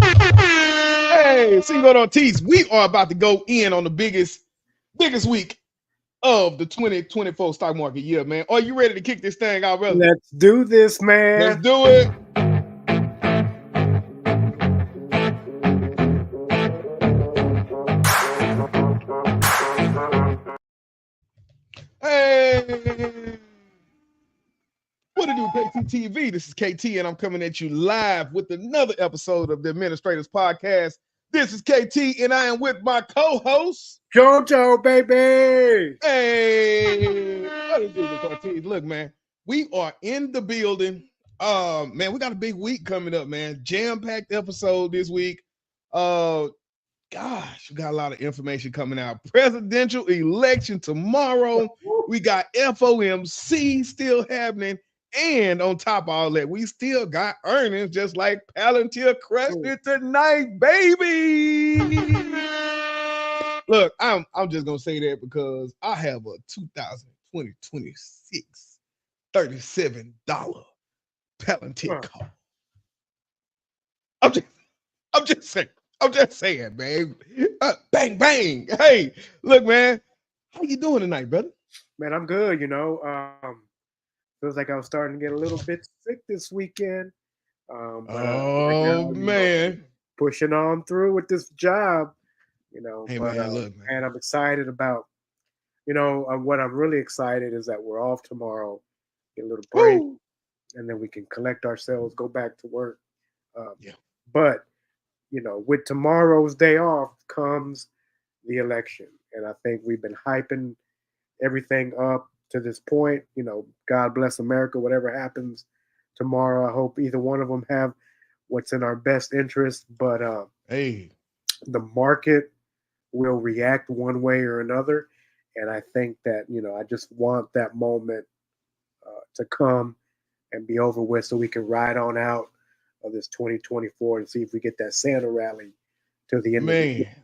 Hey, see what on Tees. We are about to go in on the biggest week of the 2024 stock market year, man. Are you ready to kick this thing out, brother? Let's do this, Let's man. do it. Hey. What to do, KTTV? This is KT, and I'm coming at you live with another episode of the Administrators Podcast. This is KT, and I am with my co-host, JoJo, baby. Hey, what to do, KT? Look, man, we are in the building. Man, we got a big week coming up, man. Jam-packed episode this week. Gosh, we got a lot of information coming out. Presidential election tomorrow. We got FOMC still happening. And on top of all that, we still got earnings just like Palantir crushed it tonight, baby. Look, I'm just going to say that because I have a 2026 $37 Palantir car. I'm just saying. I'm just saying, man. Bang, bang. Hey, look, man. How you doing tonight, brother? Man, I'm good, feels like I was starting to get a little bit sick this weekend. Right now, Man. pushing on through with this job, Hey, but man, look, man. and I'm excited about, what I'm really excited is that we're off tomorrow, get a little break, Woo. and then we can collect ourselves, go back to work. Yeah. But with tomorrow's day off comes the election. And I think we've been hyping everything up to this point. God bless America, whatever happens tomorrow. I hope either one of them have what's in our best interest. But Hey, the market will react one way or another. And I think that, I just want that moment to come and be over with so we can ride on out of this 2024 and see if we get that Santa rally till the end of the year.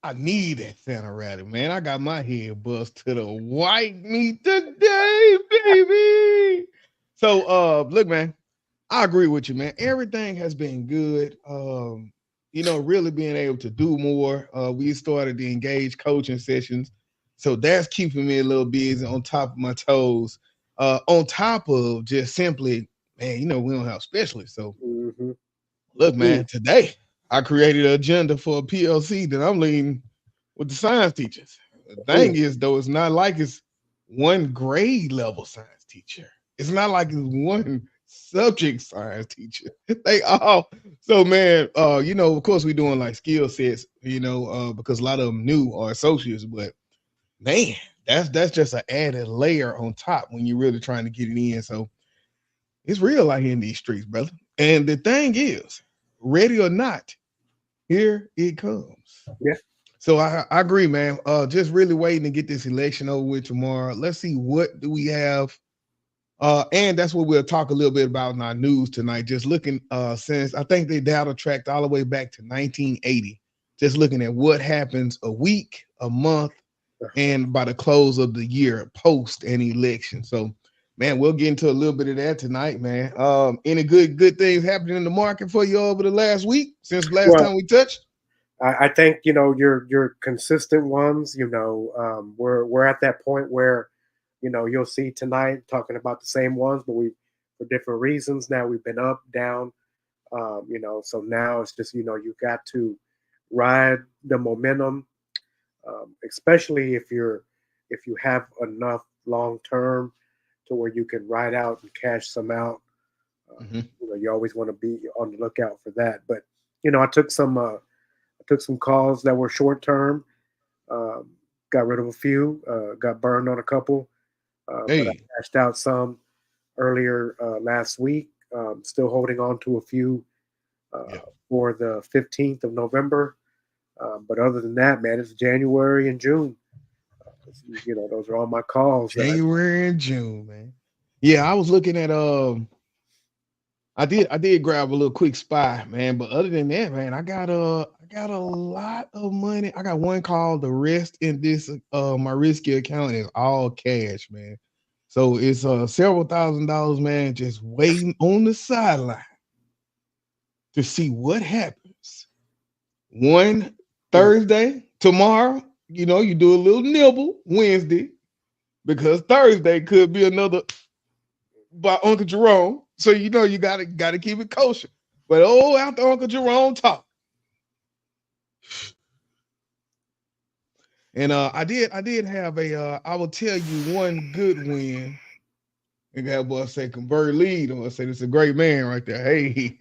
I need that Santa rally, man. I got my head buzzed to the white meat today, baby. So look, man, I agree with you, man. Everything has been good. Really being able to do more. We started the engaged coaching sessions. So that's keeping me a little busy on top of my toes. On top of just simply, man, we don't have specialists. So look, man, today I created an agenda for a PLC that I'm leading with the science teachers. The thing is, though, it's not like it's one grade level science teacher. It's not like it's one subject science teacher. They all so, man. Of course, we're doing like skill sets. Because a lot of them new or associates, but man, that's just an added layer on top when you're really trying to get it in. So it's real out here in these streets, brother. And the thing is, ready or not, here it comes. Yeah. So I agree, man. Just really waiting to get this election over with tomorrow. Let's see what do we have. And that's what we'll talk a little bit about in our news tonight. Just looking since I think they data tracked all the way back to 1980. Just looking at what happens a week, a month, and by the close of the year post an election. So, man, we'll get into a little bit of that tonight, man. Any good things happening in the market for you over the last week since last time we touched? I think your consistent ones. We're at that point where you'll see tonight talking about the same ones, but we for different reasons. Now we've been up, down. So now it's just you got to ride the momentum, especially if you have enough long term to where you can ride out and cash some out. You always want to be on the lookout for that. But I took some calls that were short term, got rid of a few, got burned on a couple, but I cashed out some earlier last week. Still holding on to a few for the 15th of November. But other than that, man, it's January and June. Those are all my calls. January and June, man. Yeah, I was looking at I did grab a little quick spy, man. But other than that, man, I got a lot of money. I got one call. The rest in this my risky account is all cash, man. So it's several $1,000s, man, just waiting on the sideline. to see what happens. One Thursday, tomorrow, you know, you do a little nibble Wednesday because Thursday could be another by Uncle Jerome. So you know you gotta keep it kosher. But oh, after Uncle Jerome talk, and I did have I will tell you one good win. And that boy say convert lead, or say it's a great man right there. Hey,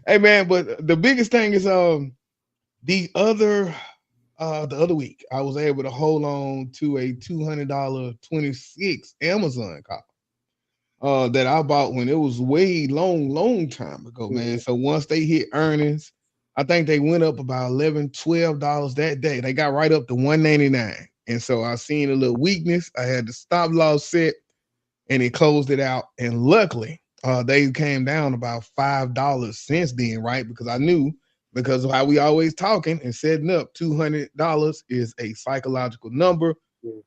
hey man, but the biggest thing is the other the other week I was able to hold on to a $200 26 Amazon call that I bought when it was way long time ago, man. So once they hit earnings, I think they went up about $11, $12 that day. They got right up to 199. And so I seen a little weakness. I had the stop loss set and it closed it out. And luckily, they came down about $5 since then, right? Because I knew because of how we always talking and setting up $200 is a psychological number.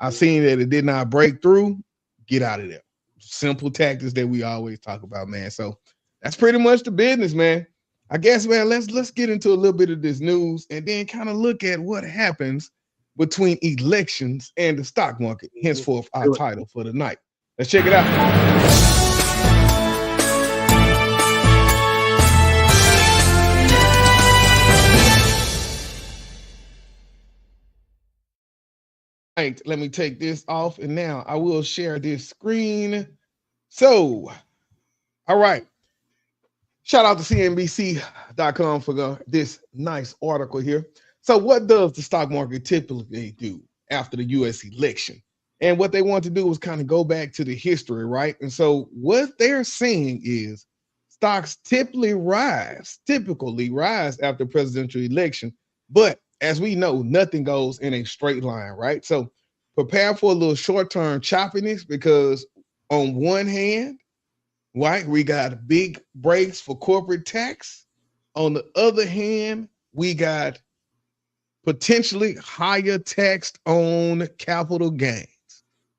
I seen that it did not break through. Get out of there. Simple tactics that we always talk about, man. So that's pretty much the business, man. I guess, man, let's get into a little bit of this news and then kind of look at what happens between elections and the stock market. Henceforth, our title for the night. Let's check it out. Right, let me take this off and now I will share this screen. So, all right. Shout out to CNBC.com for this nice article here. So, what does the stock market typically do after the U.S. election? And what they want to do is kind of go back to the history, right? And so, what they're saying is stocks typically rise after presidential election. But as we know, nothing goes in a straight line, right? So, prepare for a little short-term choppiness because on one hand, right, we got big breaks for corporate tax. On the other hand, we got potentially higher tax on capital gains.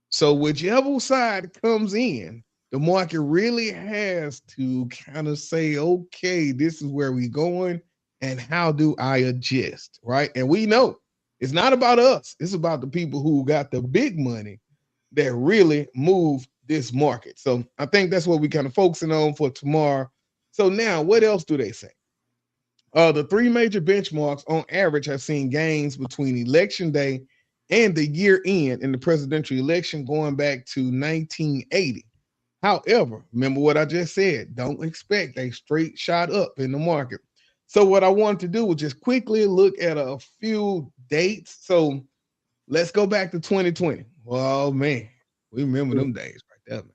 So whichever side comes in, the market really has to kind of say, okay, this is where we're going and how do I adjust, right? And we know it's not about us. It's about the people who got the big money that really move this market. So I think that's what we're kind of focusing on for tomorrow. So now what else do they say? The three major benchmarks on average have seen gains between election day and the year end in the presidential election going back to 1980. However, remember what I just said, don't expect a straight shot up in the market. So what I wanted to do was just quickly look at a few dates. So let's go back to 2020. Oh man, we remember them days right there, man.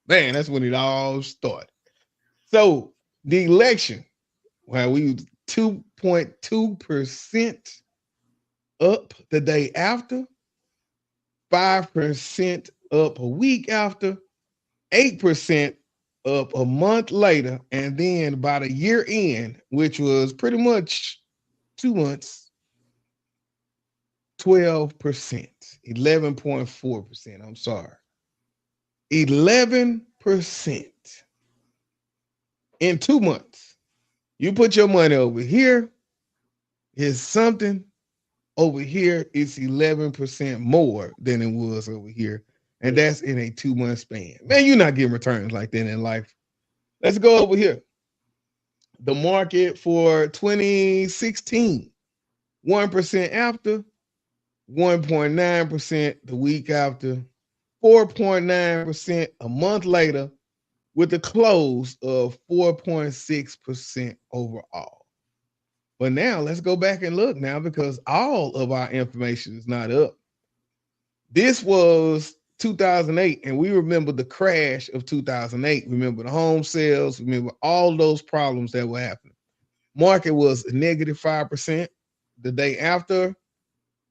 Man, that's when it all started. So the election, well, we 2.2% up the day after, 5% up a week after, 8% up a month later, and then by the year end, which was pretty much 2 months, 12%, 11.4%. I'm sorry. 11% in 2 months. You put your money over here, is something over here, it's 11% more than it was over here. And that's in a 2 month span. Man, you're not getting returns like that in life. Let's go over here. The market for 2016, 1% after, 1.9% the week after, 4.9% a month later, with a close of 4.6% overall. But now let's go back and look now because all of our information is not up. This was 2008, and we remember the crash of 2008. Remember the home sales, remember all those problems that were happening. Market was a negative 5% the day after,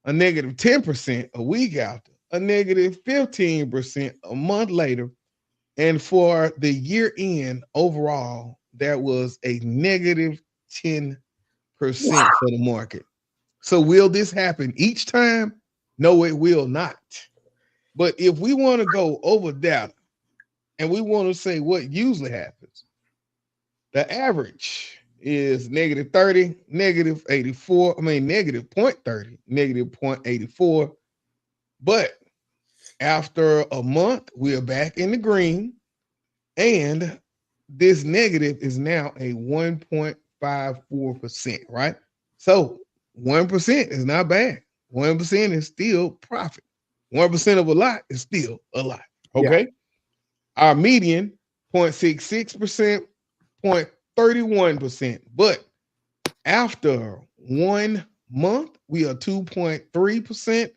a negative 10% a week after, a negative 15% a month later. And for the year end overall, that was a negative 10% for the market. So will this happen each time? No, it will not. But if we want to go over data and we want to say what usually happens, the average is negative 30, negative 84. I mean, negative 0.30, negative 0.84. But after a month, we are back in the green. And this negative is now a 1.54%, right? So 1% is not bad. 1% is still profit. 1% of a lot is still a lot. Yeah. Okay. Our median 0.66%, 0.31%. But after 1 month, we are 2.3%.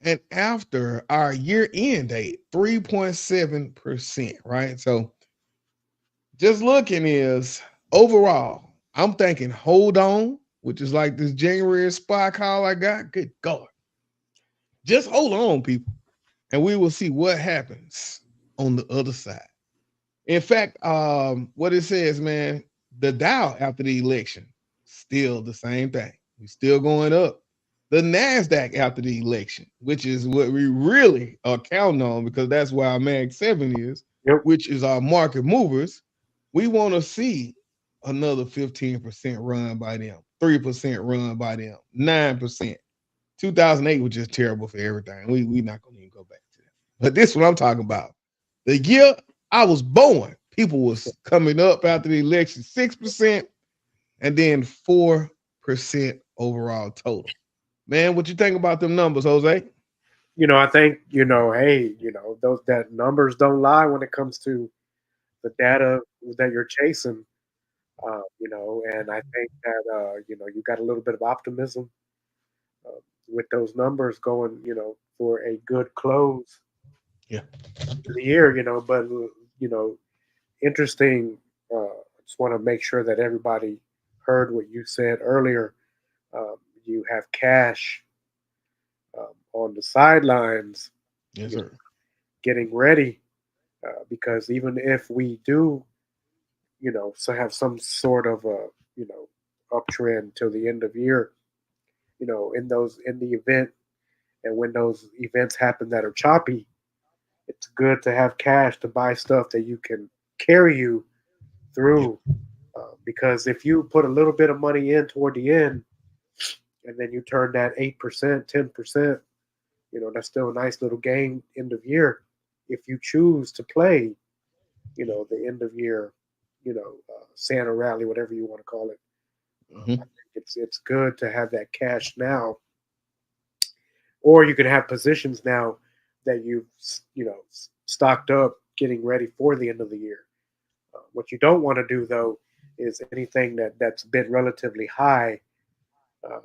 And after our year end date, 3.7%, right? So just looking is overall, I'm thinking hold on, which is like this January spy call I got. Good God. Just hold on, people, and we will see what happens on the other side. In fact, what it says, man, the Dow after the election, still the same thing. We still going up. The NASDAQ after the election, which is what we really are counting on because that's where our Mag 7 is, Yep. which is our market movers. We want to see another 15% run by them, 3% run by them, 9%. 2008 was just terrible for everything. We not going to even go back to that. But this is what I'm talking about. The year I was born, people was coming up after the election 6% and then 4% overall total. Man, what you think about them numbers, Jose? I think, hey, those that numbers don't lie when it comes to the data that you're chasing. And I think that you got a little bit of optimism uh, with those numbers going, for a good close Yeah. to the year. But interesting. I just want to make sure that everybody heard what you said earlier. You have cash on the sidelines, Yes, you know, sir. getting ready, because even if we do, so have some sort of a, uptrend till the end of year, in the event and when those events happen that are choppy, it's good to have cash to buy stuff that you can carry you Yep. through. Because if you put a little bit of money in toward the end, and then you turn that 8%, 10%, that's still a nice little gain end of year. If you choose to play, the end of year, Santa rally, whatever you want to call it, I Mm-hmm. think it's good to have that cash now, or you can have positions now that you've stocked up, getting ready for the end of the year. What you don't want to do though is anything that's been relatively high. Uh,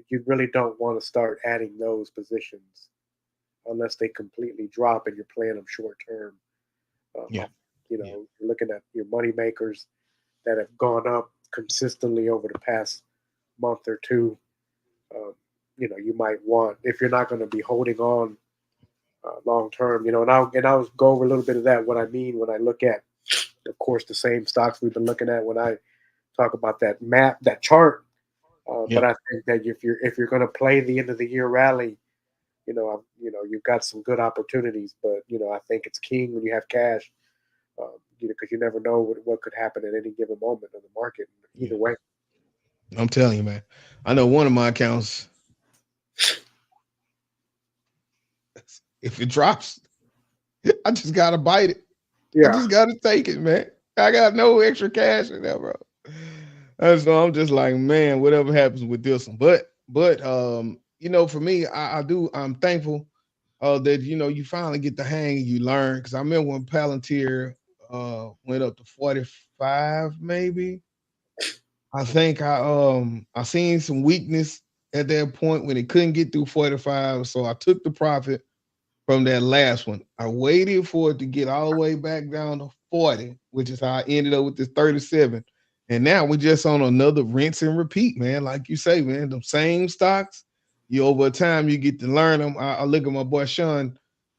you really don't want to start adding those positions unless they completely drop and you're playing them short term. Yeah. Yeah. You're looking at your money makers that have gone up consistently over the past month or two. Um, you might want, if you're not going to be holding on long term, and I'll go over a little bit of that. What I mean when I look at, of course, the same stocks we've been looking at when I talk about that map, that chart. But Yep. I think that if you're going to play the end of the year rally, you've got some good opportunities. But I think it's king when you have cash, because you never know what could happen at any given moment in the market. Yeah. Either way, I'm telling you, man. I know one of my accounts, if it drops, I just gotta bite it. I yeah, just gotta take it, man. I got no extra cash in there, bro. And so I'm just like, man, whatever happens with this one. But for me, I'm thankful that you finally get the hang and you learn. Because I remember when Palantir went up to 45, maybe. I think I seen some weakness at that point when it couldn't get through 45. So I took the profit from that last one. I waited for it to get all the way back down to 40, which is how I ended up with this 37. And now we're just on another rinse and repeat, man. Like you say, man, the same stocks. You over time you get to learn them. I look at my boy Sean.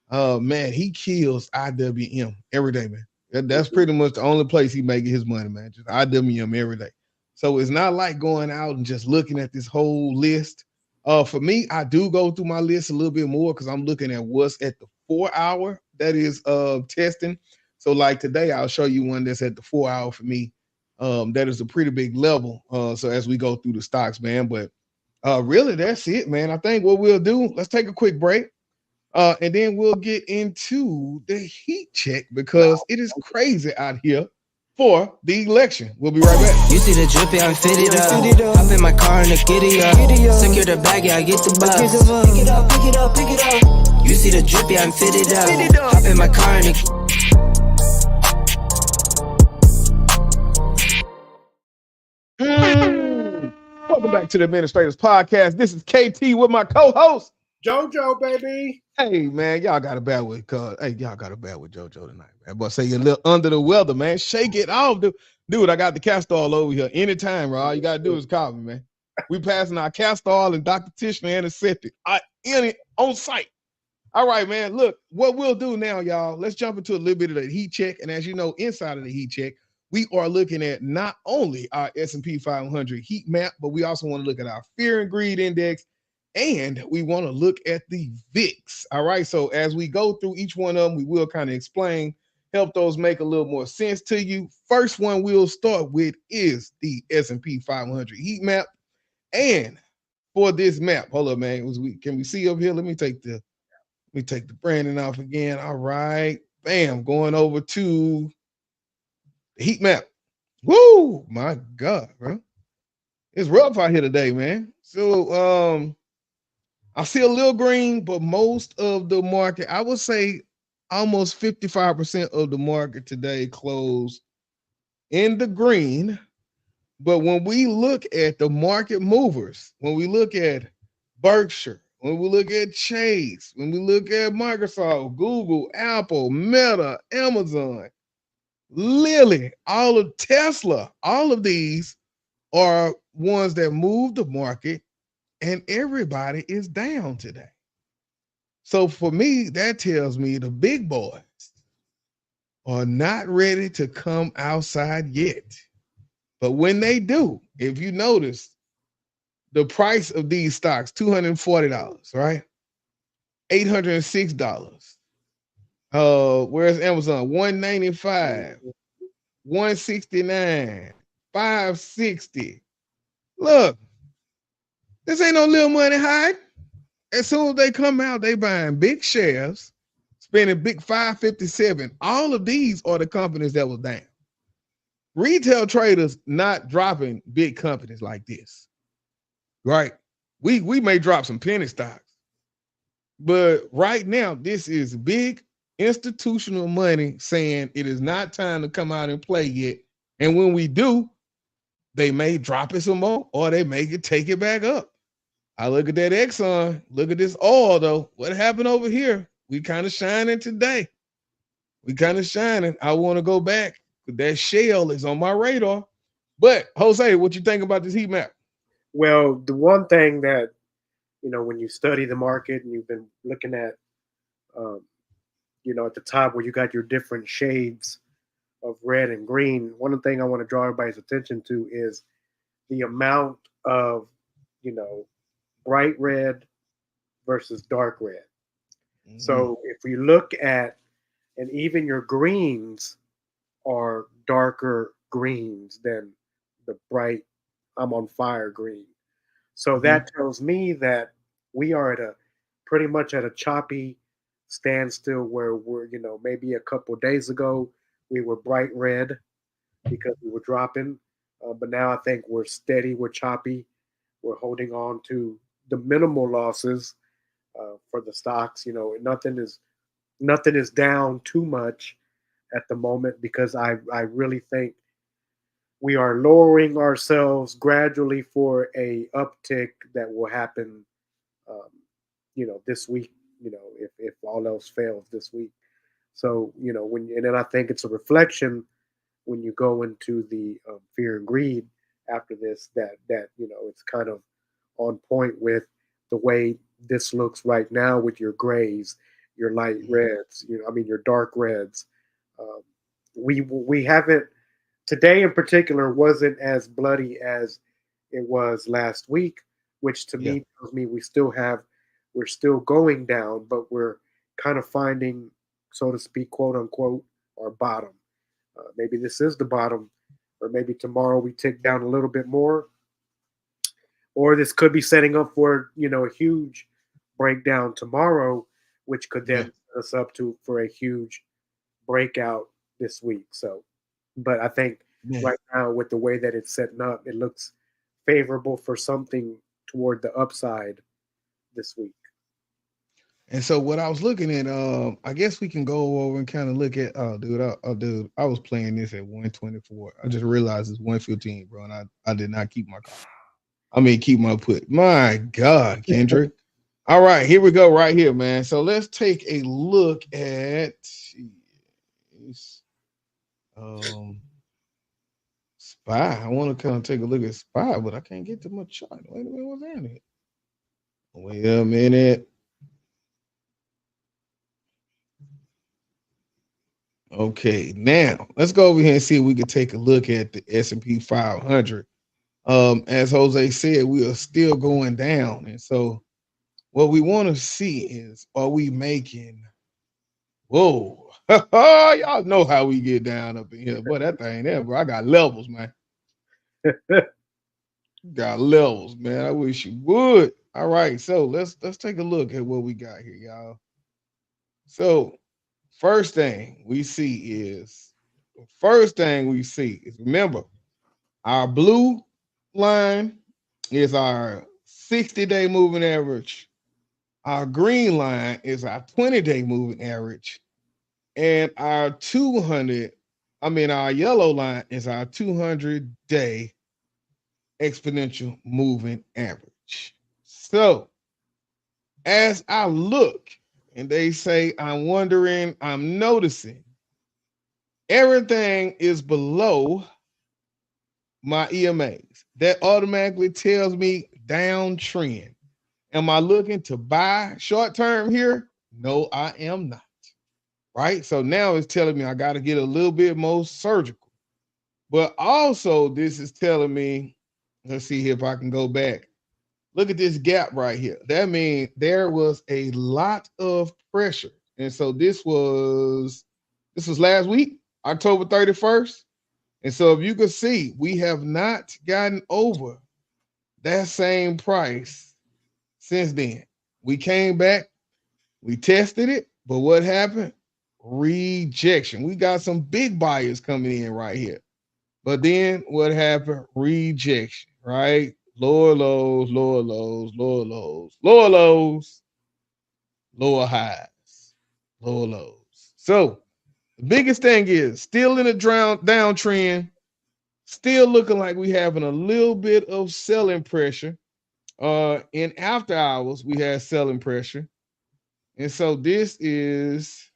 Man, he kills IWM every day, man. That's pretty much the only place he making his money, man. Just IWM every day. So it's not like going out and just looking at this whole list. For me, I do go through my list a little bit more because I'm looking at what's at the 4 hour that is testing. So like today, I'll show you one that's at the 4 hour for me. That is a pretty big level. So as we go through the stocks, man, but really that's it, man. I think what we'll do, let's take a quick break. And then we'll get into the heat check because it is crazy out here for the election. We'll be right back. You see the drippy, I'm fitted up. Hop in my car and the giddy up. Secure the bag, yeah, I get the bus. Pick it up, pick it up, pick it up. You see the drippy, I'm fitted up. Hop in my car and the Welcome back to the Administrators Podcast. This is KT with my co-host JoJo, baby. Hey man, y'all got a bad with y'all got a bad with JoJo tonight, man. But say you're a little under the weather, man. Shake it off, dude. I got the castor oil over here. Anytime, bro. All you gotta do is call me, man. We passing our castor oil and Dr. Tishman antiseptic. On site. All right, man. Look, what we'll do now, y'all. Let's jump into a little bit of the heat check. And as you know, inside of the heat check, we are looking at not only our S&P 500 heat map, but we also want to look at our fear and greed index. And we want to look at the VIX. All right. So as we go through each one of them, we will kind of explain, help those make a little more sense to you. First one we'll start with is the S&P 500 heat map. And for this map, hold up, man. Can we see up here? Let me take the branding off again. All right. Bam. Going over to the heat map. Woo! My God, bro. It's rough out here today, man. So I see a little green, but most of the market, I would say almost 55% of the market today closed in the green. But when we look at the market movers, when we look at Berkshire, when we look at Chase, when we look at Microsoft, Google, Apple, Meta, Amazon, Lilly, all of Tesla, all of these are ones that move the market, and everybody is down today. So for me, that tells me the big boys are not ready to come outside yet. But when they do, if you notice, the price of these stocks, $240, right? $806. Where's Amazon? $195, $169, $560. Look, this ain't no little money hide. As soon as they come out, they buying big shares, spending big 557. All of these are the companies that was down. Retail traders not dropping big companies like this, right? We may drop some penny stocks, but right now this is big institutional money saying it is not time to come out and play yet. And when we do, they may drop it some more, or they may take it back up. I look at that Exxon. Look at this oil, though. What happened over here? We kind of shining today. I want to go back. That shell is on my radar. But, Jose, what you think about this heat map? Well, the one thing that, when you study the market and you've been looking at, at the top where you got your different shades of red and green, one thing I want to draw everybody's attention to is the amount of, bright red versus dark red. Mm-hmm. So if we look at, and even your greens are darker greens than the bright I'm on fire green. So that tells me that we are pretty much at a choppy standstill where we're, maybe a couple of days ago we were bright red because we were dropping, but now I think we're steady, we're choppy, we're holding on to the minimal losses for the stocks. Nothing is down too much at the moment because I really think we are lowering ourselves gradually for a uptick that will happen, this week. If all else fails this week. So and then I think it's a reflection when you go into the fear and greed after this that it's kind of on point with the way this looks right now with your grays, your light reds, your dark reds. We haven't, today in particular wasn't as bloody as it was last week, which to me tells me we're still going down, but we're kind of finding, so to speak, quote unquote, our bottom. Maybe this is the bottom or maybe tomorrow we tick down a little bit more, or this could be setting up for a huge breakdown tomorrow, which could Yeah. then set us up for a huge breakout this week. So, but I think Yeah. right now with the way that it's setting up, it looks favorable for something toward the upside this week. And so what I was looking at, I guess we can go over and kind of look at. Oh, dude, I was playing this at 124. I just realized it's 115, bro, and I did not keep my call. I mean, keep my put. My God, Kendrick. All right, here we go, right here, man. So let's take a look at SPY. I want to kind of take a look at SPY, but I can't get to my chart. Wait a minute, what's that? Wait a minute. Okay, now let's go over here and see if we can take a look at the S&P 500. As Jose said, we are still going down, and so what we want to see is, are we making? Whoa, y'all know how we get down up in here, but that thing there, bro. I got levels, man. Got levels, man. I wish you would. All right, so let's take a look at what we got here, y'all. So first thing we see is remember our blue line is our 60-day moving average. Our green line is our 20-day moving average. And our our yellow line is our 200-day exponential moving average. So as I look and they say, I'm noticing everything is below my EMAs. That automatically tells me downtrend. Am I looking to buy short term here? No, I am not. Right? So now it's telling me I got to get a little bit more surgical. But also, this is telling me, let's see if I can go back. Look at this gap right here. That means there was a lot of pressure. And so this was last week, October 31st. And so if you can see, we have not gotten over that same price since then. We came back, we tested it, but what happened? Rejection. We got some big buyers coming in right here. But then what happened? Rejection, right? Lower lows, lower lows, lower lows, lower lows, lower highs, lower lows. So the biggest thing is still in a downtrend, still looking like we having a little bit of selling pressure. In after hours, we had selling pressure. And so this is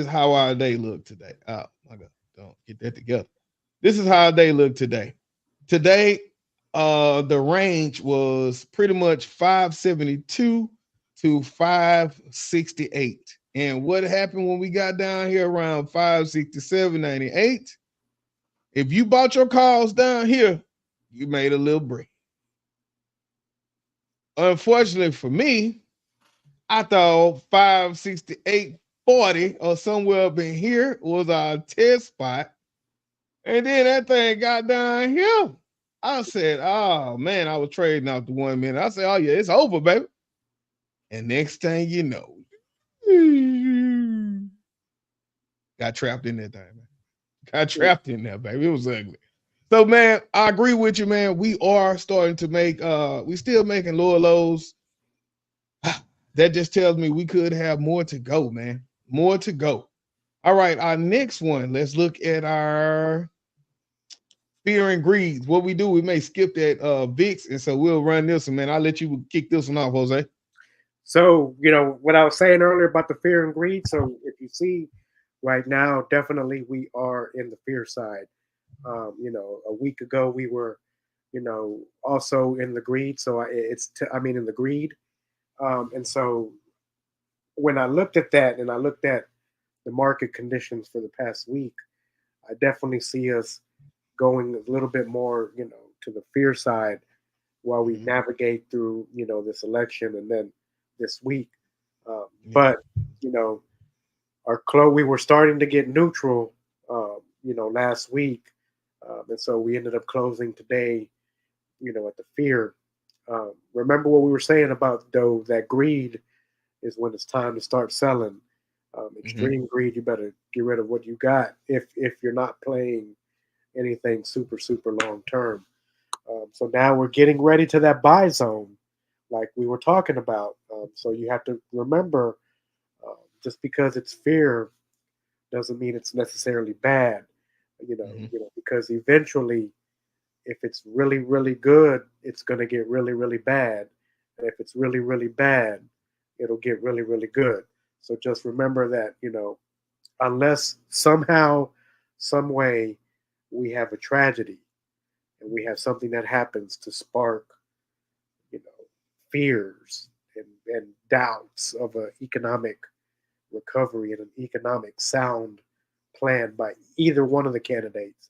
how our day look today. Oh my God, don't get that together. This is how they look today. Today, the range was pretty much 572 to 568. And what happened when we got down here around 567.98? If you bought your calls down here, you made a little break. Unfortunately for me, I thought 568.40 or somewhere up in here was our test spot. And then that thing got down here. I said, oh man, I was trading out the 1 minute. I said, oh yeah, it's over, baby. And next thing you know, got trapped in that thing, man. Got trapped in there, baby. It was ugly. So, man, I agree with you, man. We are starting to make we still making lower lows. That just tells me we could have more to go, man. More to go. All right, our next one. Let's look at our fear and greed. What we do, we may skip that VIX, and so we'll run this one, man. I'll let you kick this one off, Jose. So, what I was saying earlier about the fear and greed. So, if you see right now, definitely we are in the fear side. A week ago we were, also in the greed. So in the greed. And so when I looked at that and I looked at the market conditions for the past week, I definitely see us going a little bit more, to the fear side while we navigate through, this election and then this week. But, we were starting to get neutral, last week. And so we ended up closing today, at the fear. Remember what we were saying about, though, that greed is when it's time to start selling. Mm-hmm. Extreme greed, you better get rid of what you got if you're not playing anything super, super long term. So now we're getting ready to that buy zone, like we were talking about. So you have to remember, just because it's fear doesn't mean it's necessarily bad. Mm-hmm. Because eventually, if it's really, really good, it's going to get really, really bad, and if it's really, really bad, it'll get really, really good. So just remember that, unless somehow, some way, we have a tragedy and we have something that happens to spark, you know, fears and doubts of an economic recovery and an economic sound plan by either one of the candidates,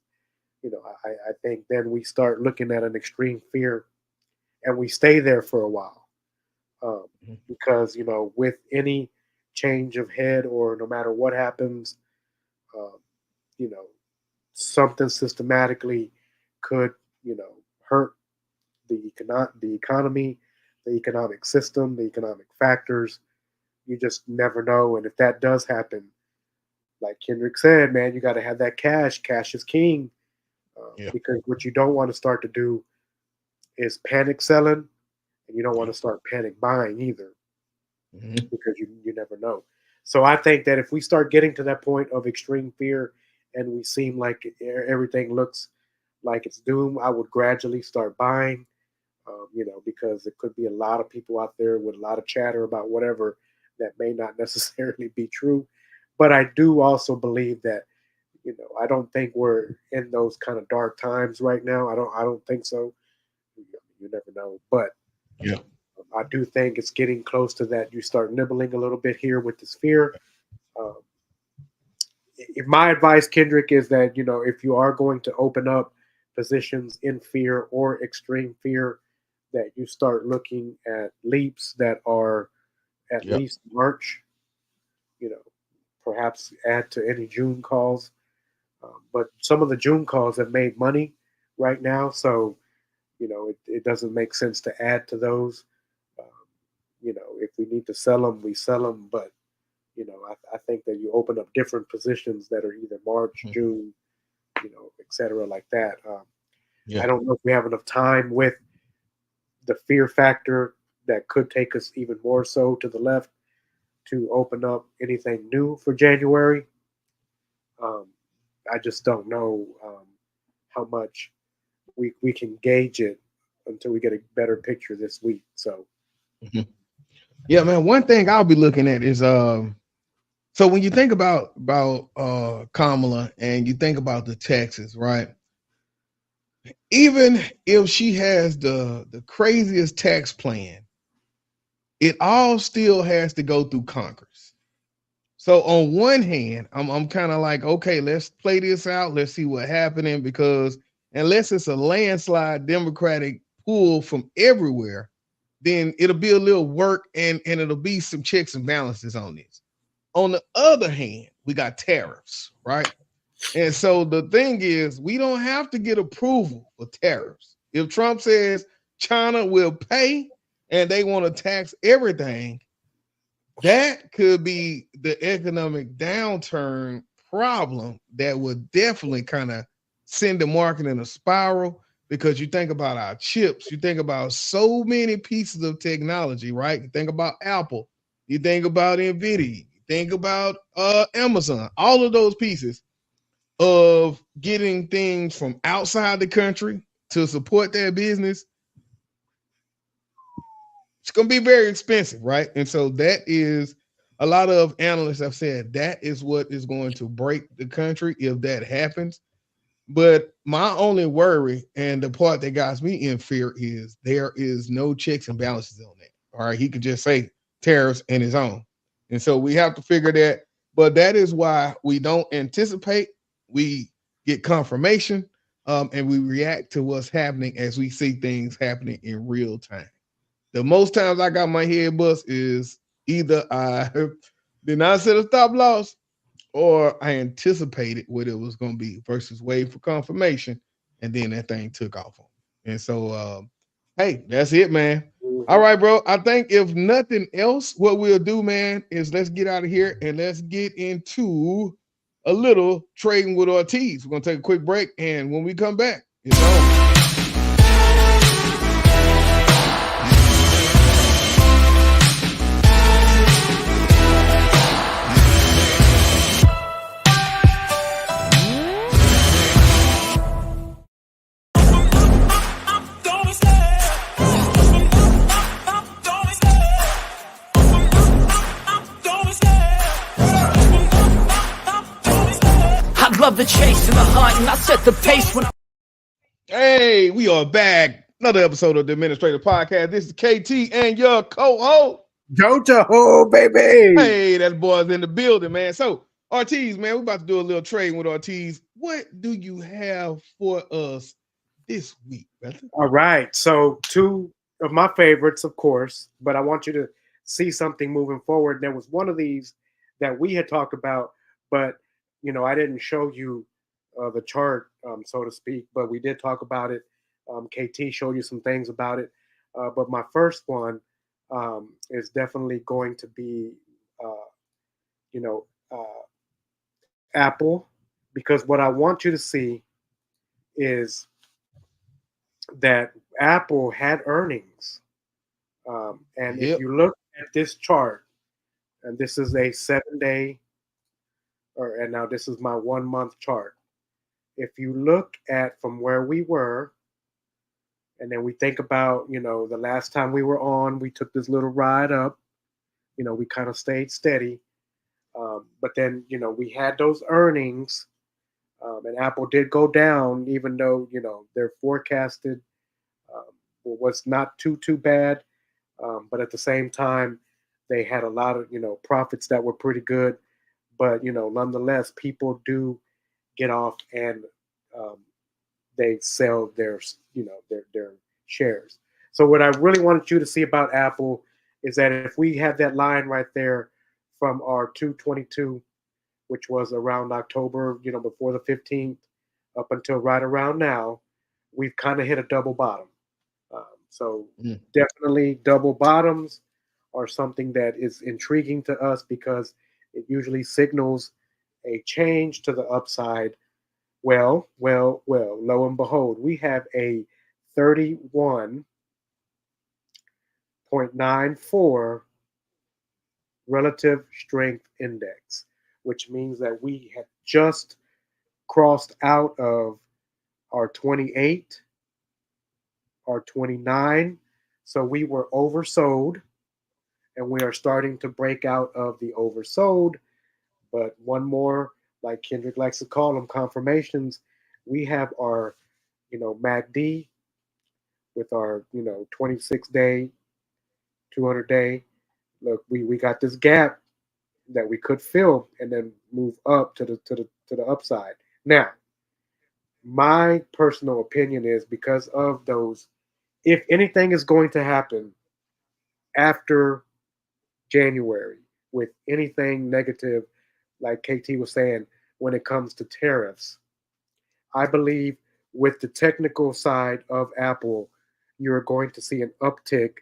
I think then we start looking at an extreme fear and we stay there for a while. Because, with any change of head or no matter what happens, um, you know, something systematically could, hurt the economy, the economic system, the economic factors. You just never know. And if that does happen, like Kendrick said, man, you got to have that cash. Cash is king. Yeah. Because what you don't want to start to do is panic selling, and you don't want Yeah. to start panic buying either, Mm-hmm. because you never know. So I think that if we start getting to that point of extreme fear and we seem like everything looks like it's doom, I would gradually start buying. Because there could be a lot of people out there with a lot of chatter about whatever that may not necessarily be true. But I do also believe that, I don't think we're in those kind of dark times right now. I don't think so. You never know. But Yeah. I do think it's getting close to that. You start nibbling a little bit here with this fear. Um, my advice, Kendrick, is that, if you are going to open up positions in fear or extreme fear, that you start looking at leaps that are at Yeah. least March. You know, Perhaps add to any June calls. But some of the June calls have made money right now, so it doesn't make sense to add to those. Um, if we need to sell them, we sell them. But I think that you open up different positions that are either March, Mhm. June, et cetera, like that. I Yeah. don't know if we have enough time with the fear factor that could take us even more so to the left to open up anything new for January. Um, I just don't know how much we can gauge it until we get a better picture this week. So, Mhm. Yeah, man. One thing I'll be looking at is so when you think about Kamala and you think about the taxes, right? Even if she has the craziest tax plan, it all still has to go through Congress. So on one hand, I'm kind of like, okay, let's play this out. Let's see what happening, because unless it's a landslide Democratic pull from everywhere, then it'll be a little work and it'll be some checks and balances on this. On the other hand, we got tariffs, right? And so the thing is, we don't have to get approval for tariffs. If Trump says China will pay and they want to tax everything, that could be the economic downturn problem that would definitely kind of send the market in a spiral, because you think about our chips, you think about so many pieces of technology, right? You think about Apple, you think about Nvidia, you think about Amazon, all of those pieces of getting things from outside the country to support their business. It's going to be very expensive, right? And so that is, a lot of analysts have said that is what is going to break the country if that happens. But my only worry, and the part that got me in fear, is there is no checks and balances on that. All right, he could just say tariffs in his own, and so we have to figure that. But that is why we don't anticipate. We get confirmation, and we react to what's happening as we see things happening in real time. The most times I got my head bust is either I did not set a stop loss or I anticipated what it was going to be versus wait for confirmation. and then that thing took off on me. And so, hey, that's it, man. Mhm. All right, bro. I think if nothing else, what we'll do, man, is let's get out of here and let's get into a little trading with Ortiz. We're gonna take a quick break, and when we come back, it's on. I love the chase and the hunt, and I set the pace when Hey, we are back. Another episode of the AdminisTraders Podcast. This is KT and your co-host. Jojo, baby. Hey, that boy's in the building, man. So, Ortiz, man, we're about to do a little trading with Ortiz. What do you have for us this week, brother? All right. So, two of my favorites, of course, but I want you to see something moving forward. There was one of these that we had talked about, but I didn't show you the chart, so to speak, but we did talk about it. KT showed you some things about it, but my first one is definitely going to be, Apple, because what I want you to see is that Apple had earnings. And Yep. if you look at this chart, and this is a 7-day, and now this is my 1-month chart. If you look at from where we were, and then we think about, the last time we were on, we took this little ride up, we kind of stayed steady. But then, we had those earnings, and Apple did go down, even though, their forecasted was not too bad. But at the same time, they had a lot of, profits that were pretty good. But, nonetheless, people do get off and they sell their shares. So what I really wanted you to see about Apple is that if we had that line right there from our 222, which was around October, before the 15th, up until right around now, we've kind of hit a double bottom. So definitely double bottoms are something that is intriguing to us because it usually signals a change to the upside. Well, lo and behold, we have a 31.94 relative strength index, which means that we have just crossed out of our 28, our 29. So we were oversold, and we are starting to break out of the oversold. But one more, like Kendrick likes to call them, confirmations. We have our, MACD with our, 26-day, 200-day. Look, we got this gap that we could fill and then move up to the upside. Now, my personal opinion is because of those, if anything is going to happen after January with anything negative, like KT was saying, when it comes to tariffs, I believe with the technical side of Apple, you're going to see an uptick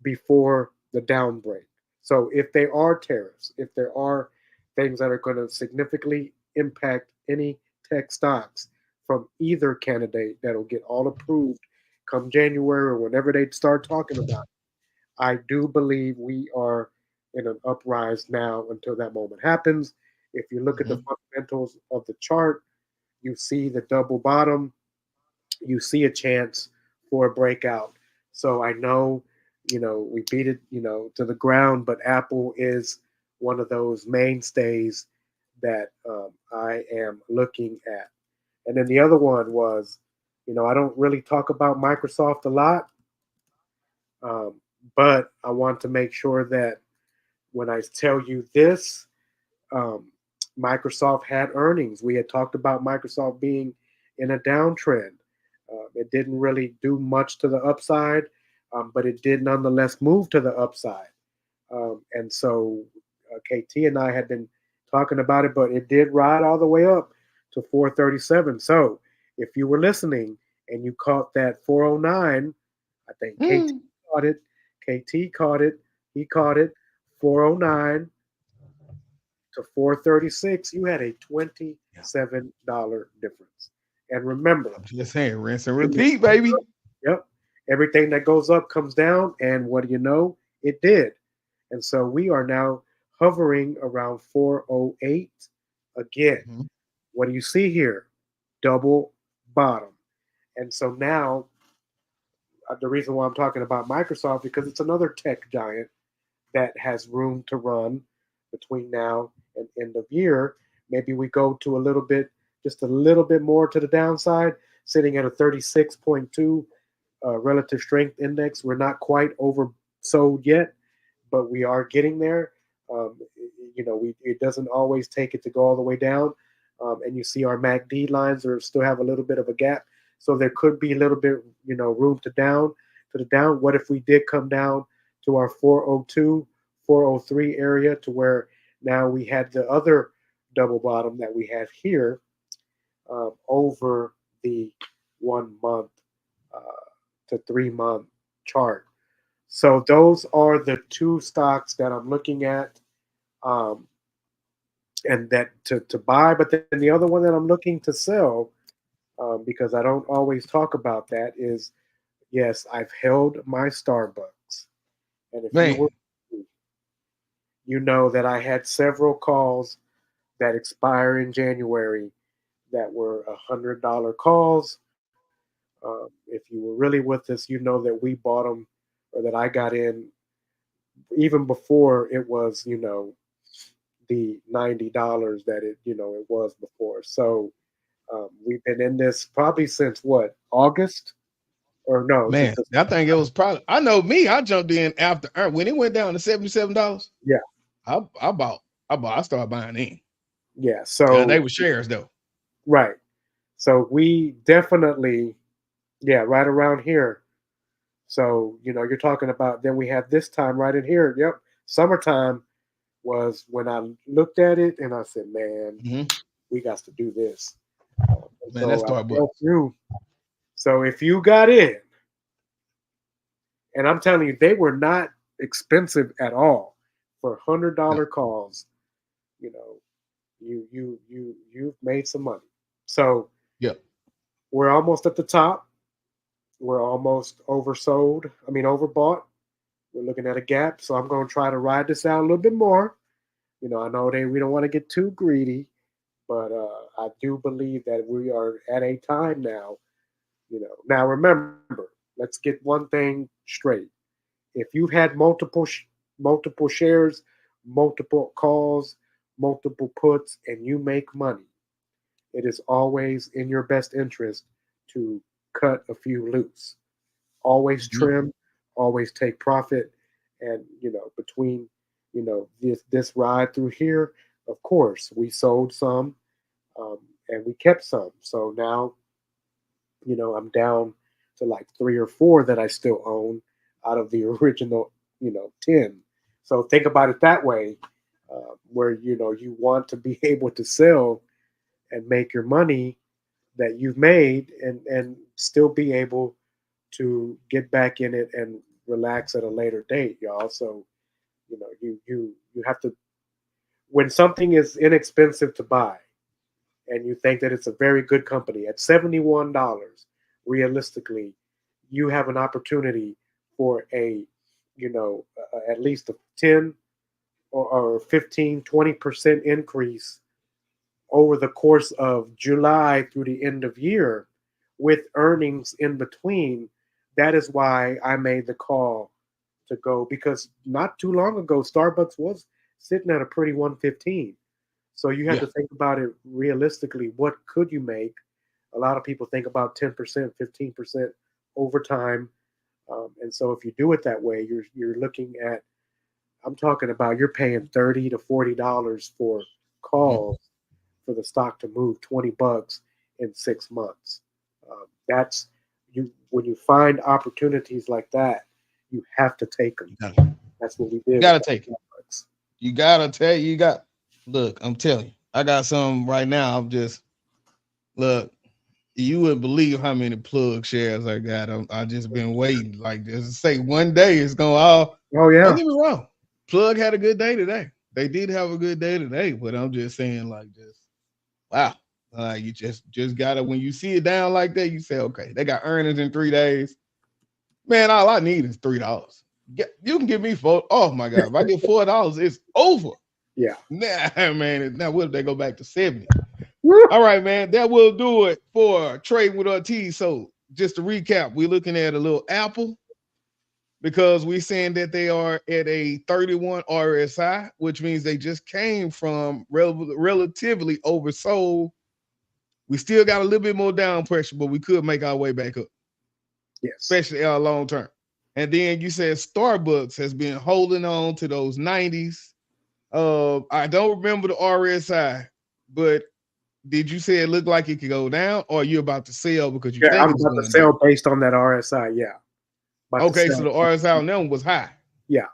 before the downbreak. So if there are tariffs, if there are things that are going to significantly impact any tech stocks from either candidate that'll get all approved come January or whenever they start talking about it, I do believe we are in an uprise now until that moment happens. If you look at the fundamentals of the chart, you see the double bottom, you see a chance for a breakout. So I know, we beat it, to the ground, but Apple is one of those mainstays that I am looking at. And then the other one was, I don't really talk about Microsoft a lot, but I want to make sure that when I tell you this, Microsoft had earnings. We had talked about Microsoft being in a downtrend. It didn't really do much to the upside, but it did nonetheless move to the upside. And so KT and I had been talking about it, but it did ride all the way up to 437. So if you were listening, and you caught that 409, I think KT caught it. KT caught it. He caught it. 409 to 436. You had a $27 difference. And remember, I'm just saying, rinse and repeat, baby. yep, everything that goes up comes down. And what do you know? It did. And so we are now hovering around 408 again. Mhm. What do you see here? Double bottom. And so now, the reason why I'm talking about Microsoft, because it's another tech giant that has room to run between now and end of year. Maybe we go to just a little bit more to the downside, sitting at a 36.2 relative strength index. We're not quite oversold yet, but we are getting there. Um, it doesn't always take it to go all the way down. And you see our MACD lines are still have a little bit of a gap. So there could be a little bit, room to the down. What if we did come down to our 402, 403 area, to where now we had the other double bottom that we have here over the 1 month to 3 month chart. So those are the two stocks that I'm looking at, and that to buy. But then the other one that I'm looking to sell, because I don't always talk about that, is yes, I've held my Starbucks. And if Man, you know that I had several calls that expire in January that were $100 calls. If you were really with us, you know that we bought them, or that I got in even before it was, the $90 that it was before. So we've been in this probably since what, August? Or no, man, I think it was probably. I know me. I jumped in after when it went down to $77. Yeah. I bought. I started buying in. Yeah. So they were shares though. right. So we definitely, right around here. So, you're talking about, then we have this time right in here. Yep. Summertime was when I looked at it and I said, man, we got to do this. Man, that's through. So if you got in, and I'm telling you, they were not expensive at all for $100 calls, you've made some money. So we're almost at the top. We're almost oversold. I mean, overbought. We're looking at a gap. So I'm going to try to ride this out a little bit more. I know we don't want to get too greedy, but I do believe that we are at a time now. Now remember, let's get one thing straight. If you've had multiple shares, multiple calls, multiple puts, and you make money, it is always in your best interest to cut a few loose. Always trim, always take profit, and between this ride through here, of course we sold some, and we kept some. So now I'm down to like 3 or 4 that I still own out of the original 10. So think about it that way, where you want to be able to sell and make your money that you've made, and still be able to get back in it and relax at a later date, y'all. So you have to, when something is inexpensive to buy and you think that it's a very good company at $71, realistically, you have an opportunity for a at least a 10 or 15, 20% increase over the course of July through the end of year, with earnings in between. That is why I made the call to go, because not too long ago, Starbucks was sitting at a pretty 115. So you have to think about it realistically. What could you make? A lot of people think about 10%, 15% over time. And so if you do it that way, you're looking at, I'm talking about, you're paying $30 to $40 for calls for the stock to move $20 in 6 months. That's when you find opportunities like that, you have to take them. That's what we did. You gotta take it. You gotta tell you got. Look, I'm telling you, I got some right now. I'm just look. You wouldn't believe how many plug shares I got. I just been waiting. Like just to say one day it's gonna all. Oh yeah. Don't get me wrong. Plug had a good day today. They did have a good day today, but I'm just saying, like, just wow. You just gotta when you see it down like that, you say, okay, they got earnings in 3 days. Man, all I need is $3. You can give me $4. Oh my God, if I get $4, it's over. Yeah. Nah, man. Now what if they go back to 70? Woo. All right, man. That will do it for Trade with Ortiz. So just to recap, we're looking at a little Apple because we're saying that they are at a 31 RSI, which means they just came from relatively oversold. We still got a little bit more down pressure, but we could make our way back up. Yes. Especially our long term. And then you said Starbucks has been holding on to those 90s. I don't remember the RSI, but did you say it looked like it could go down, or are you about to sell because you think I'm it's about going to sell down? based on that RSI. Yeah. Okay, so the RSI on that one was high. Yeah,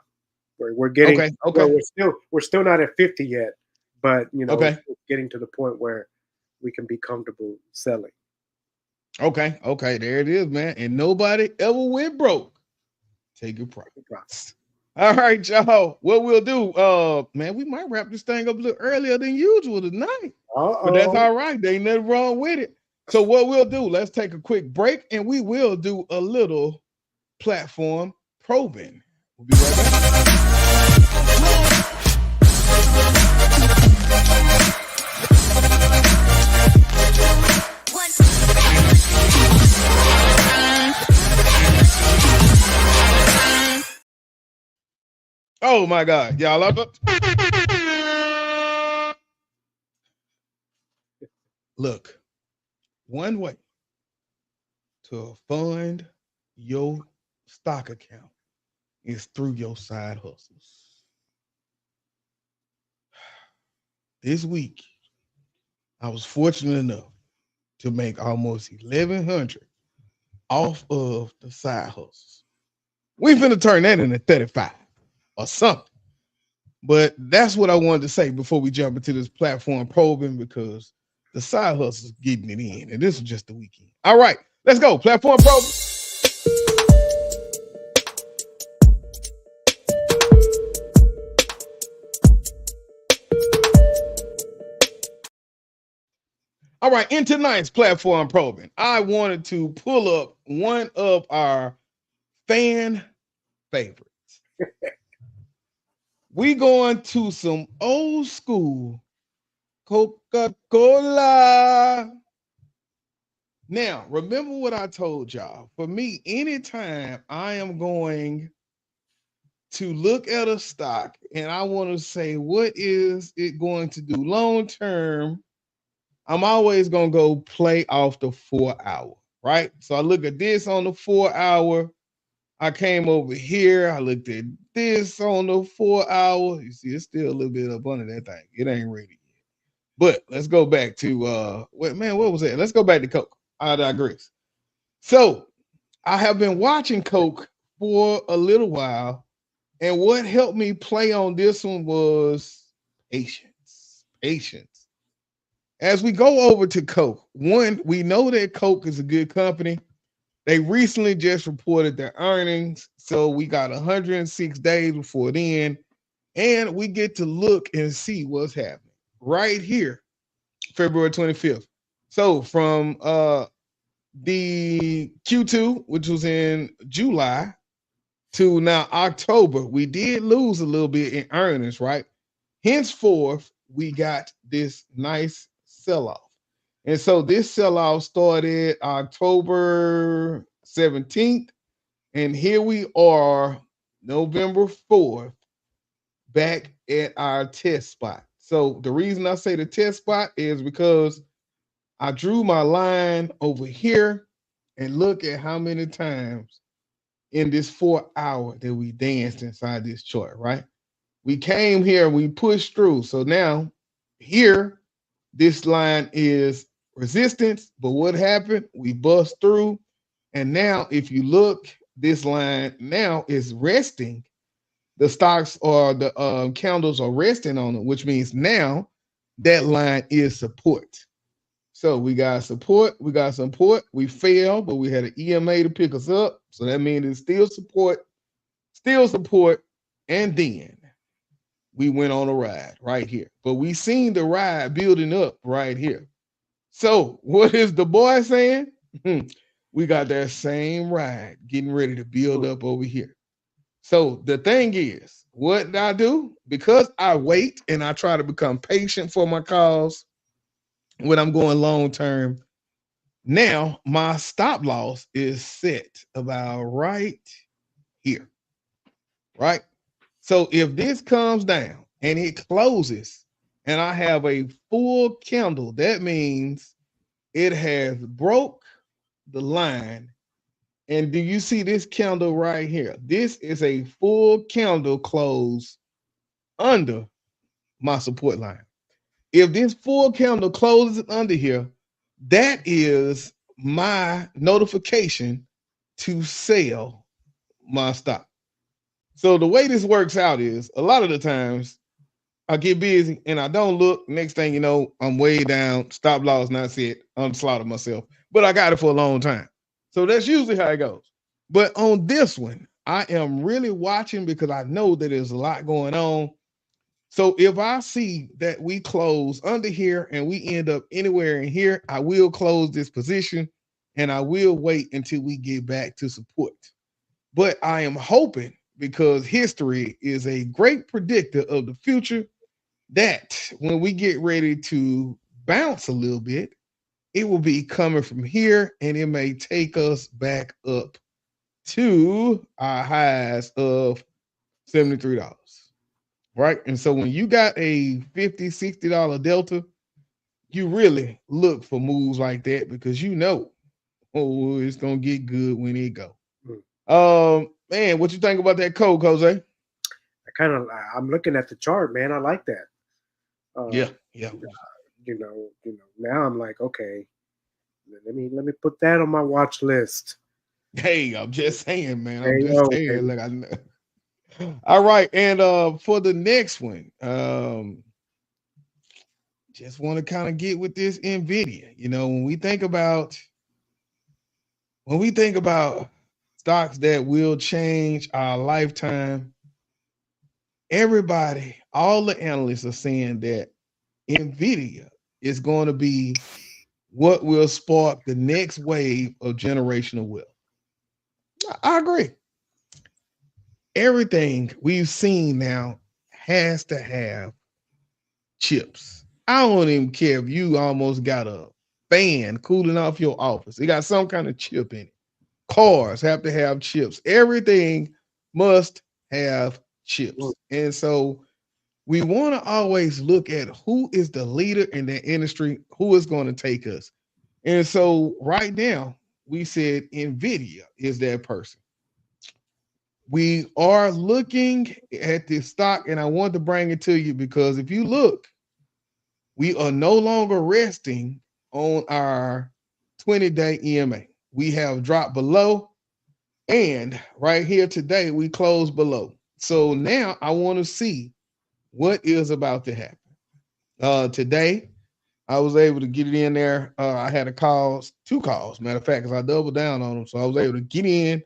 we're getting. Okay. Well, we're still not at 50 yet, but Okay. we're getting to the point where we can be comfortable selling. Okay, there it is, man. And nobody ever went broke. Take your profits. All right, y'all. What we'll do, man, we might wrap this thing up a little earlier than usual tonight. But that's all right. There ain't nothing wrong with it. So what we'll do, let's take a quick break and we will do a little platform probing. We'll be right back. Oh my God, y'all up? Look, one way to fund your stock account is through your side hustles. This week, I was fortunate enough to make almost 1,100 off of the side hustles. We finna turn that into 35 or something. But that's what I wanted to say before we jump into this platform probing, because the side hustle is getting it in, and this is just the weekend. All right, let's go. Platform probing. All right, in tonight's platform probing, I wanted to pull up one of our fan favorites. We going to some old school Coca-Cola. Now, remember what I told y'all. For me, anytime I am going to look at a stock and I want to say, what is it going to do long term? I'm always going to go play off the 4 hour, right? So I look at this on the 4 hour. I came over here. I looked at this on the 4 hour. You see, it's still a little bit up under that thing. It ain't ready yet. But let's go back to what was that? Let's go back to Coke. I digress. So I have been watching Coke for a little while, and what helped me play on this one was patience. Patience. As we go over to Coke, one, we know that Coke is a good company. They recently just reported their earnings, so we got 106 days before then, and we get to look and see what's happening right here, February 25th. So from the Q2, which was in July, to now October, we did lose a little bit in earnings, right? Henceforth, we got this nice sell-off. And so this sell-off started October 17th, and here we are, November 4th, back at our test spot. So the reason I say the test spot is because I drew my line over here and look at how many times in this 4 hour that we danced inside this chart, right? We came here, we pushed through. So now here, this line is resistance, but what happened? We bust through. And now if you look, this line now is resting. The stocks or the candles are resting on it, which means now that line is support. So we got support, we got support. We failed, but we had an EMA to pick us up. So that means it's still support, and then we went on a ride right here. But we seen the ride building up right here. So what is the boy saying? We got that same ride getting ready to build up over here. So the thing is, what I do, because I wait and I try to become patient for my calls when I'm going long term, now my stop loss is set about right here, right? So if this comes down and it closes and I have a full candle, that means it has broke the line. And do you see this candle right here? This is a full candle close under my support line. If this full candle closes under here, that is my notification to sell my stock. So the way this works out is a lot of the times I get busy and I don't look. Next thing you know, I'm way down. Stop loss not set. I'm slaughtered myself. But I got it for a long time. So that's usually how it goes. But on this one, I am really watching because I know that there's a lot going on. So if I see that we close under here and we end up anywhere in here, I will close this position and I will wait until we get back to support. But I am hoping, because history is a great predictor of the future, that when we get ready to bounce a little bit, it will be coming from here and it may take us back up to our highs of $73. Right. And so when you got a $50, $60 delta, you really look for moves like that because you know, oh, it's gonna get good when it go. Man, what you think about that code, Jose? I'm looking at the chart, man. I like that. Yeah. Now I'm like, okay, let me put that on my watch list. Hey, I'm just saying, man. There I'm you just go, saying. baby. Like I know. All right, and for the next one, just want to kind of get with this NVIDIA. You know, when we think about stocks that will change our lifetime, everybody, all the analysts are saying that NVIDIA is going to be what will spark the next wave of generational wealth. I agree. Everything we've seen now has to have chips. I don't even care if you almost got a fan cooling off your office. It got some kind of chip in it. Cars have to have chips. Everything must have chips. And so we want to always look at who is the leader in the industry, who is going to take us. And so right now, we said NVIDIA is that person. We are looking at this stock, and I want to bring it to you because if you look, we are no longer resting on our 20-day EMA. We have dropped below, and right here today, we closed below. So now I want to see what is about to happen. Today, I was able to get it in there. I had two calls, matter of fact, because I doubled down on them. So I was able to get in,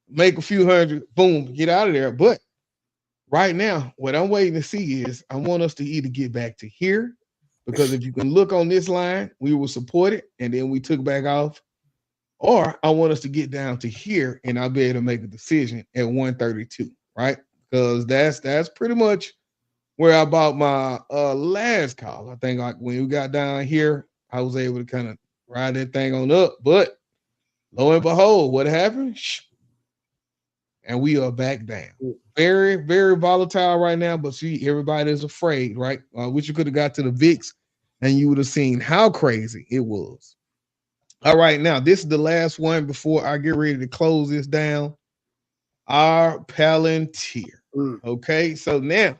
make a few hundred, boom, get out of there. But right now, what I'm waiting to see is I want us to either get back to here, because if you can look on this line, we were supported and then we took back off, or I want us to get down to here and I'll be able to make a decision at 132, right? Because that's pretty much where I bought my last call. I think like when we got down here, I was able to kind of ride that thing on up. But lo and behold, what happened? And we are back down. Very, very volatile right now. But see, everybody is afraid, right? Wish you could have got to the VIX and you would have seen how crazy it was. All right, now this is the last one before I get ready to close this down. Our Palantir. Okay, so now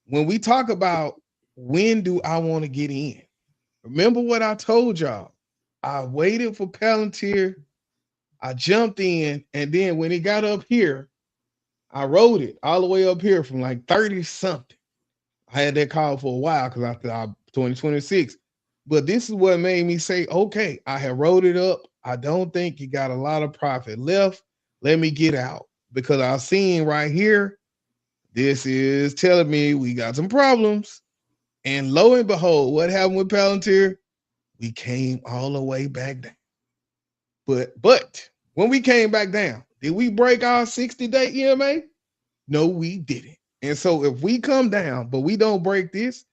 when we talk about when do I want to get in, remember what I told y'all. I waited for Palantir, I jumped in, and then when it got up here, I rode it all the way up here from like 30 something. I had that call for a while because I thought 2026. But this is what made me say, okay, I have wrote it up. I don't think you got a lot of profit left. Let me get out because I've seen right here, this is telling me we got some problems. And lo and behold, what happened with Palantir? We came all the way back down. But when we came back down, did we break our 60-day EMA? No, we didn't. And so if we come down, but we don't break this,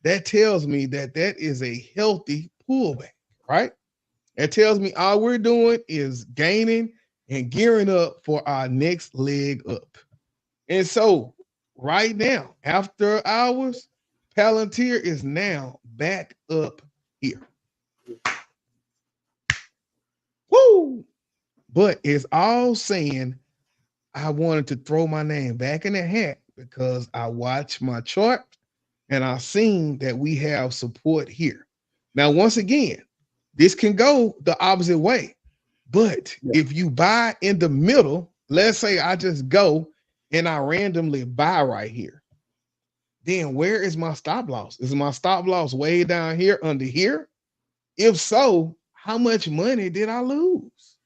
that tells me that that is a healthy pullback, right? It tells me all we're doing is gaining and gearing up for our next leg up. And so right now, after hours, Palantir is now back up here. Woo! But it's all saying I wanted to throw my name back in the hat because I watched my chart and I seen that we have support here. Now, once again, this can go the opposite way. But if you buy in the middle, let's say I just go and I randomly buy right here, then where is my stop loss? Is my stop loss way down here under here? If so, how much money did I lose?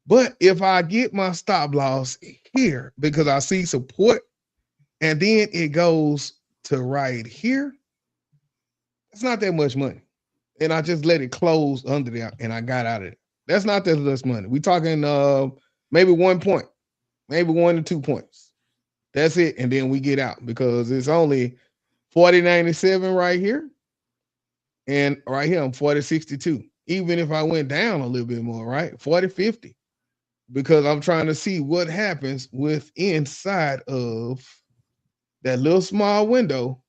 But if I get my stop loss here because I see support and then it goes to right here, it's not that much money. And I just let it close under there and I got out of it. That's not that much money. We're talking maybe 1 point, maybe 1 to 2 points. That's it. And then we get out because it's only 40.97 right here. And right here, I'm 40.62. Even if I went down a little bit more, right? 40.50. Because I'm trying to see what happens with inside of that little small window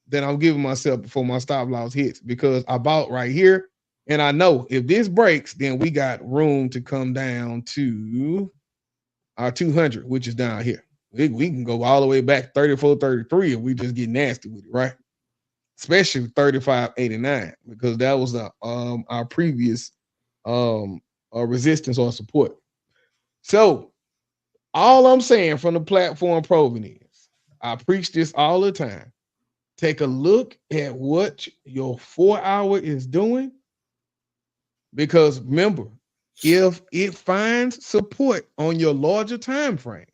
that I'm giving myself before my stop loss hits. Because I bought right here. And I know if this breaks, then we got room to come down to our 200, which is down here. We can go all the way back 34, 33 if we just get nasty with it, right? Especially 35.89 because that was our previous resistance or support. So all I'm saying from the platform proven is I preach this all the time. Take a look at what your 4 hour is doing. Because remember, if it finds support on your larger time frames,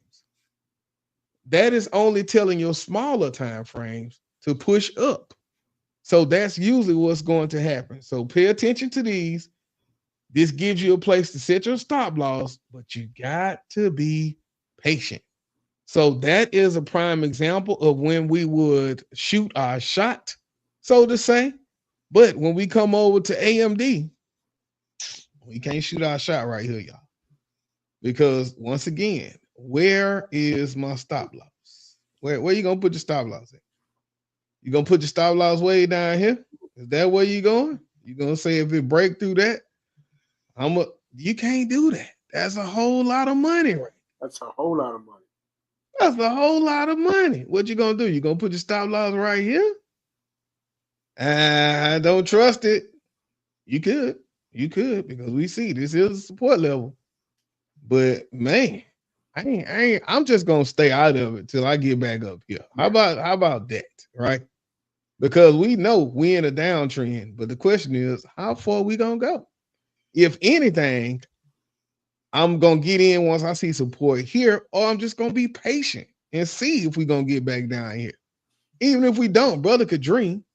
that is only telling your smaller time frames to push up. So that's usually what's going to happen. So pay attention to these. This gives you a place to set your stop loss, but you got to be patient. So that is a prime example of when we would shoot our shot, so to say. But when we come over to AMD, we can't shoot our shot right here, y'all. Because once again, where is my stop loss? Where you gonna put your stop loss at? You gonna put your stop loss way down here? Is that where you going? You gonna say if it break through that, you can't do that. That's a whole lot of money, right? That's a whole lot of money. That's a whole lot of money. What you gonna do? You gonna put your stop loss right here? I don't trust it. You could because we see this is a support level. But man, I'm just gonna stay out of it till I get back up here. How about that, right? Because we know we in a downtrend, but the question is, how far we gonna go? If anything, I'm gonna get in once I see support here, or I'm just gonna be patient and see if we're gonna get back down here. Even if we don't, brother could dream.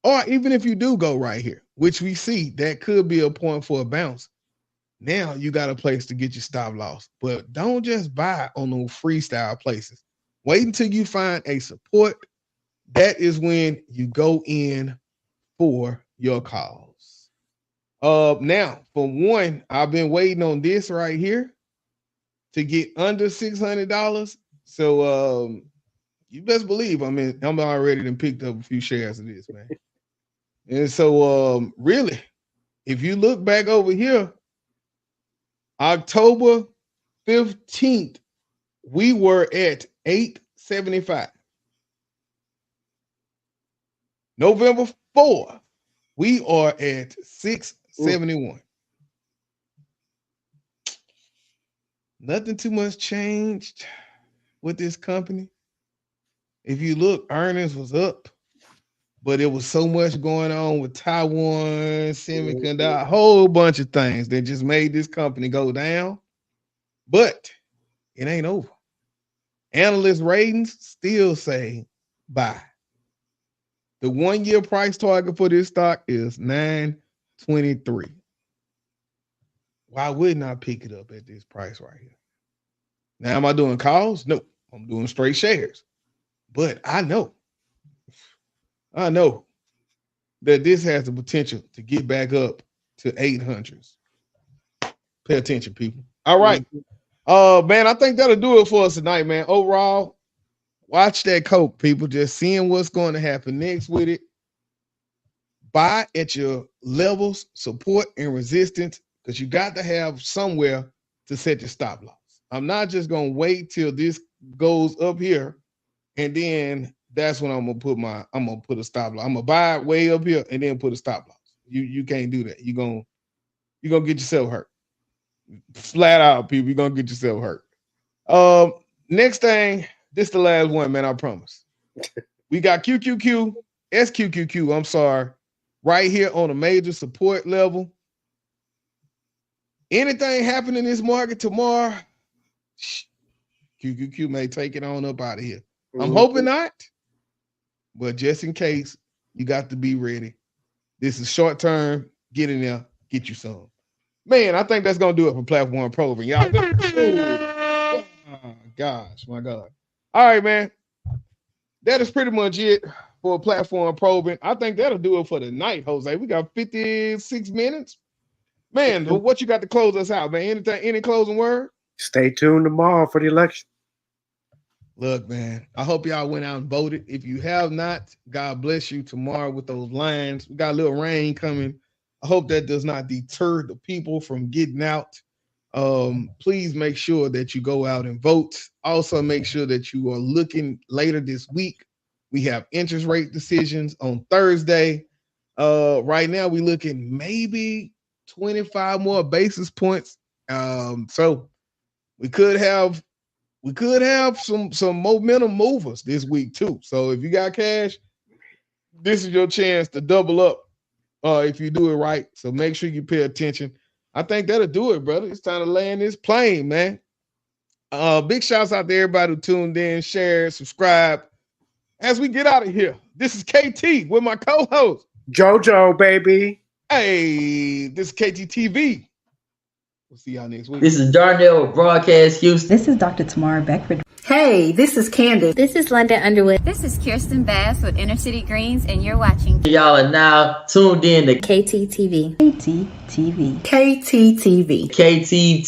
Or even if you do go right here, which we see that could be a point for a bounce. Now you got a place to get your stop loss, but don't just buy on those freestyle places. Wait until you find a support. That is when you go in for your calls. Now, for one, I've been waiting on this right here to get under $600. So you best believe I'm already done picked up a few shares of this, man. And so really, if you look back over here, October 15th, we were at 875. November 4th, we are at 671. Nothing too much changed with this company. If you look, earnings was up. but it was so much going on with Taiwan, semiconductor, a whole bunch of things that just made this company go down. But it ain't over. Analyst ratings still say buy. The 1 year price target for this stock is 923. Why wouldn't I pick it up at this price right here? Now, am I doing calls? No, I'm doing straight shares. But I know that this has the potential to get back up to 800s. Pay attention, people. All right. Man, I think that'll do it for us tonight, man. Overall, watch that Coke, people. Just seeing what's going to happen next with it. Buy at your levels, support and resistance, because you got to have somewhere to set your stop loss. I'm not just going to wait till this goes up here, and then that's when I'm gonna put a stop loss. I'm gonna buy it way up here and then put a stop loss. You can't do that. You're gonna get yourself hurt. Flat out, people, you're gonna get yourself hurt. Next thing, this the last one, man. I promise. We got SQQQ, I'm sorry, right here on a major support level. Anything happen in this market tomorrow, QQQ may take it on up out of here. I'm hoping not, but just in case, you got to be ready. This is short term. Get in there, get you some. Man, I think that's gonna do it for Platform Probing, y'all. Oh, gosh, my God. All right, man. That is pretty much it for Platform Probing. I think that'll do it for the night, Jose. We got 56 minutes. Man, what you got to close us out, man? Any closing word? Stay tuned tomorrow for the election. Look, man, I hope y'all went out and voted. If you have not, God bless you tomorrow with those lines. We got a little rain coming. I hope that does not deter the people from getting out. Please make sure that you go out and vote. Also, make sure that you are looking later this week. We have interest rate decisions on Thursday. Right now, we're looking maybe 25 more basis points. So we could have some momentum movers this week too. So if you got cash, this is your chance to double up if you do it right. So make sure you pay attention. I think that'll do it, brother. It's time to land this plane, man. Big shouts out to everybody who tuned in, share, subscribe. As we get out of here, this is KT with my co-host JoJo, baby. Hey, this is KTTV. We'll see y'all next week. This is Darnell with Broadcast Houston. This is Dr. Tamara Beckford. Hey, this is Candace. This is London Underwood. This is Kirsten Bass with Inner City Greens, and you're watching. Y'all are now tuned in to KTTV. KTTV. KTTV. KT